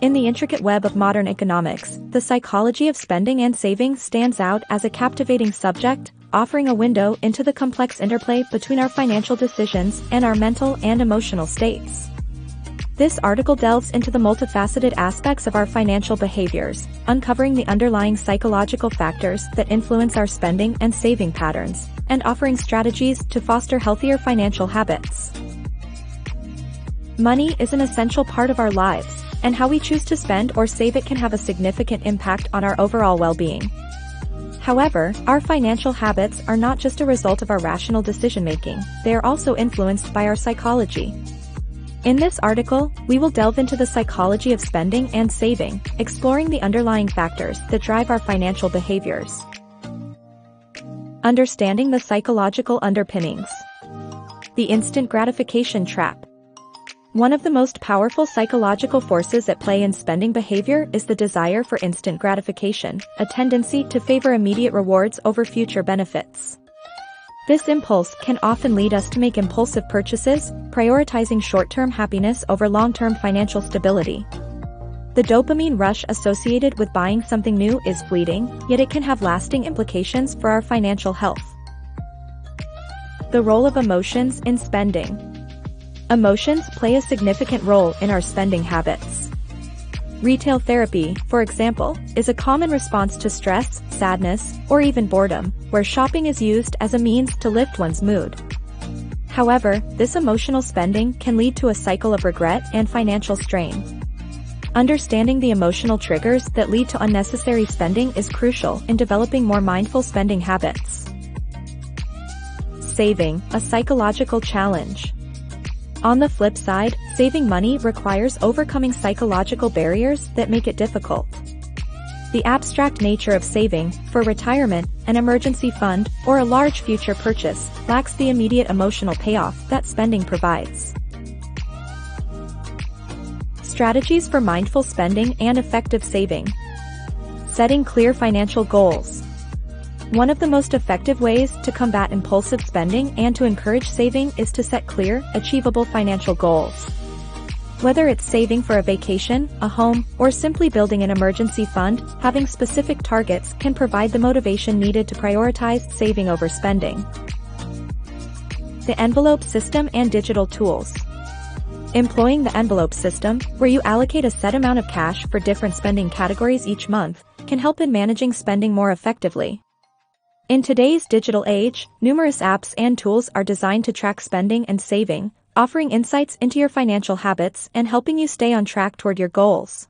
In the intricate web of modern economics, the psychology of spending and saving stands out as a captivating subject, offering a window into the complex interplay between our financial decisions and our mental and emotional states. This article delves into the multifaceted aspects of our financial behaviors, uncovering the underlying psychological factors that influence our spending and saving patterns, and offering strategies to foster healthier financial habits. Money is an essential part of our lives, and how we choose to spend or save it can have a significant impact on our overall well-being. However, our financial habits are not just a result of our rational decision-making, they are also influenced by our psychology. In this article, we will delve into the psychology of spending and saving, exploring the underlying factors that drive our financial behaviors. Understanding the psychological underpinnings. The instant gratification trap. One of the most powerful psychological forces at play in spending behavior is the desire for instant gratification, a tendency to favor immediate rewards over future benefits. This impulse can often lead us to make impulsive purchases, prioritizing short-term happiness over long-term financial stability. The dopamine rush associated with buying something new is fleeting, yet it can have lasting implications for our financial health. The role of emotions in spending. Emotions play a significant role in our spending habits. Retail therapy, for example, is a common response to stress, sadness, or even boredom, where shopping is used as a means to lift one's mood. However, this emotional spending can lead to a cycle of regret and financial strain. Understanding the emotional triggers that lead to unnecessary spending is crucial in developing more mindful spending habits. Saving, a psychological challenge. On the flip side, saving money requires overcoming psychological barriers that make it difficult. The abstract nature of saving, for retirement, an emergency fund, or a large future purchase, lacks the immediate emotional payoff that spending provides. Strategies for mindful spending and effective saving. Setting clear financial goals. One of the most effective ways to combat impulsive spending and to encourage saving is to set clear, achievable financial goals. Whether it's saving for a vacation, a home, or simply building an emergency fund, having specific targets can provide the motivation needed to prioritize saving over spending. The envelope system and digital tools. Employing the envelope system, where you allocate a set amount of cash for different spending categories each month, can help in managing spending more effectively. In today's digital age, numerous apps and tools are designed to track spending and saving, offering insights into your financial habits and helping you stay on track toward your goals.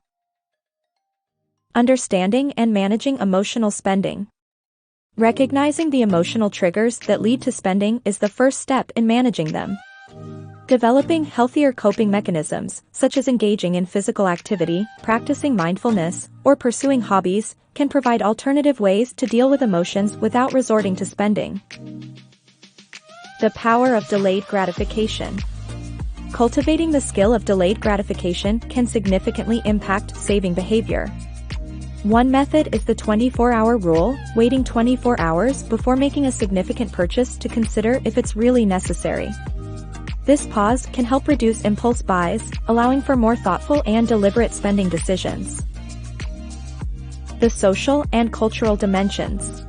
Understanding and managing emotional spending. Recognizing the emotional triggers that lead to spending is the first step in managing them. Developing healthier coping mechanisms, such as engaging in physical activity, practicing mindfulness, or pursuing hobbies, can provide alternative ways to deal with emotions without resorting to spending. The power of delayed gratification. Cultivating the skill of delayed gratification can significantly impact saving behavior. One method is the 24-hour rule, waiting 24 hours before making a significant purchase to consider if it's really necessary. This pause can help reduce impulse buys, allowing for more thoughtful and deliberate spending decisions. The social and cultural dimensions.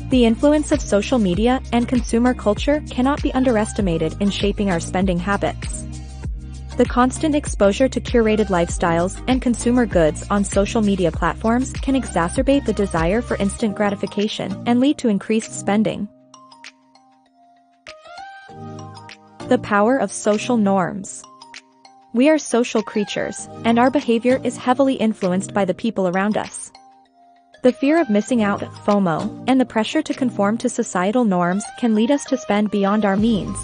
The influence of social media and consumer culture cannot be underestimated in shaping our spending habits. The constant exposure to curated lifestyles and consumer goods on social media platforms can exacerbate the desire for instant gratification and lead to increased spending. The power of social norms. We are social creatures, and our behavior is heavily influenced by the people around us. The fear of missing out, FOMO, and the pressure to conform to societal norms can lead us to spend beyond our means.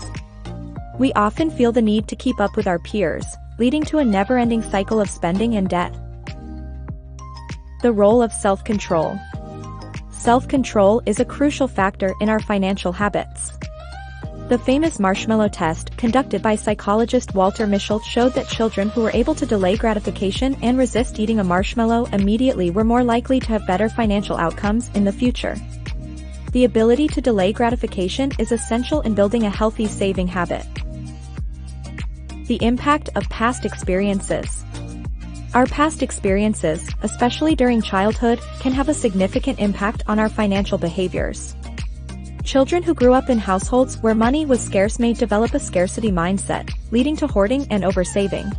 We often feel the need to keep up with our peers, leading to a never-ending cycle of spending and debt. The role of self-control. Self-control is a crucial factor in our financial habits. The famous marshmallow test conducted by psychologist Walter Mischel showed that children who were able to delay gratification and resist eating a marshmallow immediately were more likely to have better financial outcomes in the future. The ability to delay gratification is essential in building a healthy saving habit. The impact of past experiences. Our past experiences, especially during childhood, can have a significant impact on our financial behaviors. Children who grew up in households where money was scarce may develop a scarcity mindset, leading to hoarding and oversaving.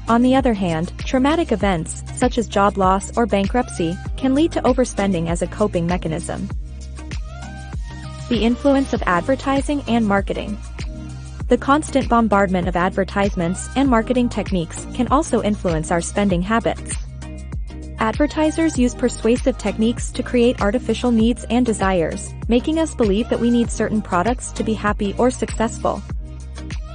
On the other hand, traumatic events, such as job loss or bankruptcy, can lead to overspending as a coping mechanism. The influence of advertising and marketing. The constant bombardment of advertisements and marketing techniques can also influence our spending habits. Advertisers use persuasive techniques to create artificial needs and desires, making us believe that we need certain products to be happy or successful.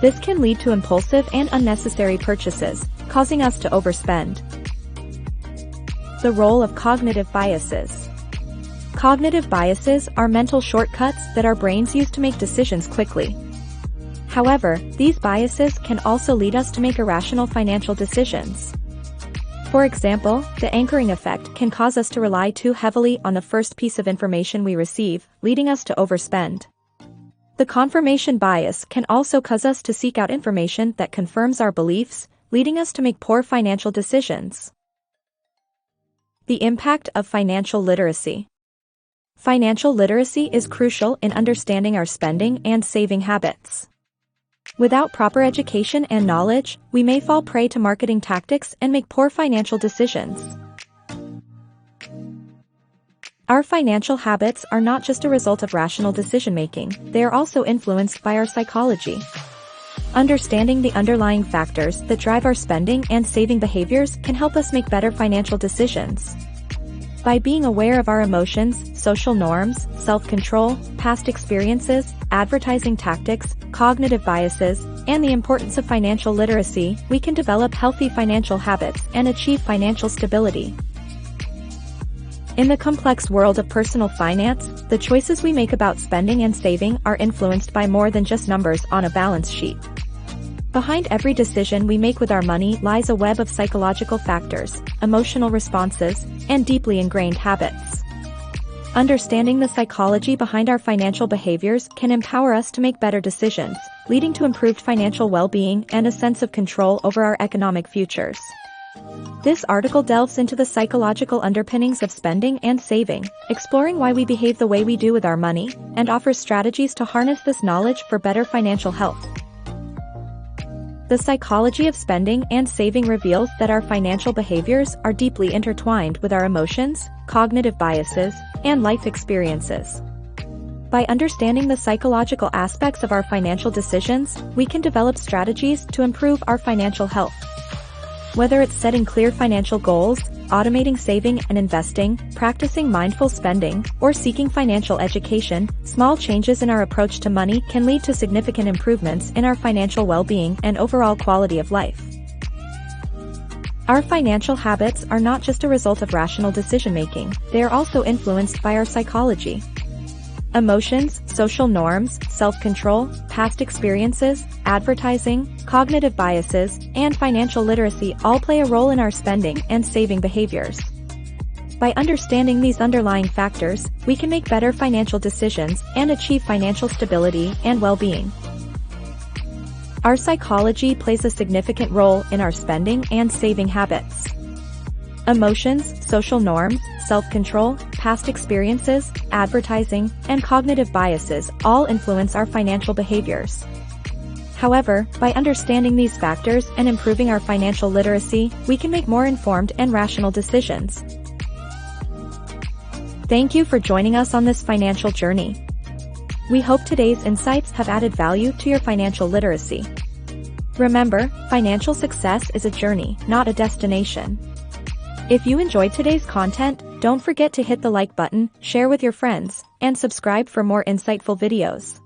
This can lead to impulsive and unnecessary purchases, causing us to overspend. The role of cognitive biases. Cognitive biases are mental shortcuts that our brains use to make decisions quickly. However, these biases can also lead us to make irrational financial decisions. For example, the anchoring effect can cause us to rely too heavily on the first piece of information we receive, leading us to overspend. The confirmation bias can also cause us to seek out information that confirms our beliefs, leading us to make poor financial decisions. The impact of financial literacy. Financial literacy is crucial in understanding our spending and saving habits. Without proper education and knowledge, we may fall prey to marketing tactics and make poor financial decisions. Our financial habits are not just a result of rational decision-making, they are also influenced by our psychology. Understanding the underlying factors that drive our spending and saving behaviors can help us make better financial decisions. By being aware of our emotions, social norms, self-control, past experiences, advertising tactics, cognitive biases, and the importance of financial literacy, we can develop healthy financial habits and achieve financial stability. In the complex world of personal finance, the choices we make about spending and saving are influenced by more than just numbers on a balance sheet. Behind every decision we make with our money lies a web of psychological factors, emotional responses, and deeply ingrained habits. Understanding the psychology behind our financial behaviors can empower us to make better decisions, leading to improved financial well-being and a sense of control over our economic futures. This article delves into the psychological underpinnings of spending and saving, exploring why we behave the way we do with our money, and offers strategies to harness this knowledge for better financial health. The psychology of spending and saving reveals that our financial behaviors are deeply intertwined with our emotions, cognitive biases, and life experiences. By understanding the psychological aspects of our financial decisions, we can develop strategies to improve our financial health. Whether it's setting clear financial goals, automating saving and investing, practicing mindful spending, or seeking financial education, small changes in our approach to money can lead to significant improvements in our financial well-being and overall quality of life. Our financial habits are not just a result of rational decision-making, they are also influenced by our psychology. Emotions, social norms, self-control, past experiences, advertising, cognitive biases, and financial literacy all play a role in our spending and saving behaviors. By understanding these underlying factors, we can make better financial decisions and achieve financial stability and well-being. Our psychology plays a significant role in our spending and saving habits. Emotions, social norms, self-control, past experiences, advertising, and cognitive biases all influence our financial behaviors. However, by understanding these factors and improving our financial literacy, we can make more informed and rational decisions. Thank you for joining us on this financial journey. We hope today's insights have added value to your financial literacy. Remember, financial success is a journey, not a destination. If you enjoyed today's content, don't forget to hit the like button, share with your friends, and subscribe for more insightful videos.